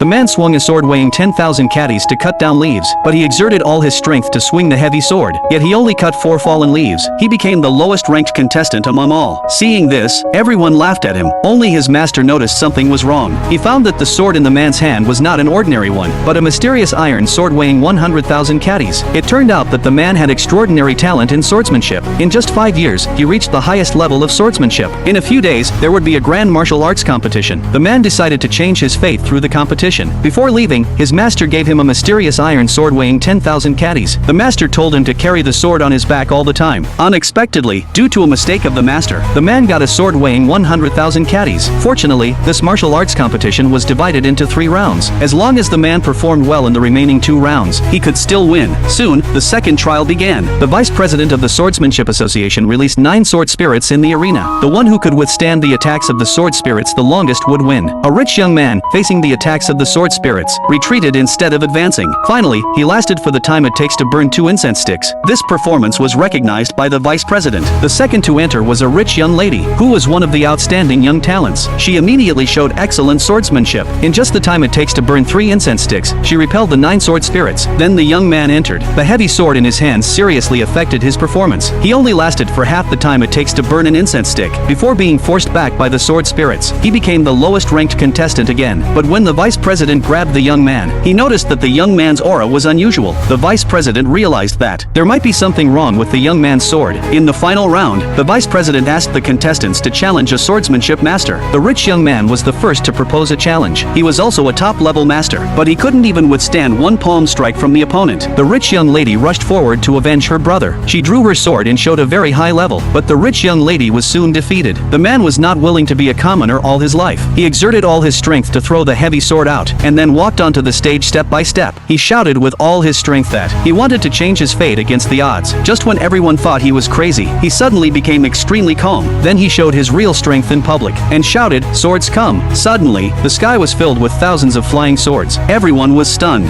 The man swung a sword weighing 10,000 catties to cut down leaves, but he exerted all his strength to swing the heavy sword, yet he only cut 4 fallen leaves. He became the lowest ranked contestant among all. Seeing this, everyone laughed at him. Only his master noticed something was wrong. He found that the sword in the man's hand was not an ordinary one, but a mysterious iron sword weighing 100,000 catties. It turned out that the man had extraordinary talent in swordsmanship. In just 5 years, he reached the highest level of swordsmanship. In a few days, there would be a grand martial arts competition. The man decided to change his fate through the competition. Before leaving, his master gave him a mysterious iron sword weighing 10,000 catties. The master told him to carry the sword on his back all the time. Unexpectedly, due to a mistake of the master, the man got a sword weighing 100,000 catties. Fortunately, this martial arts competition was divided into 3 rounds. As long as the man performed well in the remaining 2 rounds, he could still win. Soon, the second trial began. The vice president of the Swordsmanship Association released 9 sword spirits in the arena. The one who could withstand the attacks of the sword spirits the longest would win. A rich young man, facing the attacks of the sword spirits, retreated instead of advancing. Finally, he lasted for the time it takes to burn 2 incense sticks. This performance was recognized by the vice president. The second to enter was a rich young lady, who was one of the outstanding young talents. She immediately showed excellent swordsmanship. In just the time it takes to burn 3 incense sticks, she repelled the 9 sword spirits. Then the young man entered. The heavy sword in his hands seriously affected his performance. He only lasted for half the time it takes to burn an incense stick, before being forced back by the sword spirits. He became the lowest ranked contestant again. But when the vice president grabbed the young man, he noticed that the young man's aura was unusual. The vice president realized that there might be something wrong with the young man's sword. In the final round, the vice president asked the contestants to challenge a swordsmanship master. The rich young man was the first to propose a challenge. He was also a top-level master, but he couldn't even withstand 1 palm strike from the opponent. The rich young lady rushed forward to avenge her brother. She drew her sword and showed a very high level, but the rich young lady was soon defeated. The man was not willing to be a commoner all his life. He exerted all his strength to throw the heavy sword out, and then walked onto the stage step by step. He shouted with all his strength that he wanted to change his fate against the odds. Just when everyone thought he was crazy, he suddenly became extremely calm. Then he showed his real strength in public, and shouted, "Swords come!" Suddenly, the sky was filled with thousands of flying swords. Everyone was stunned.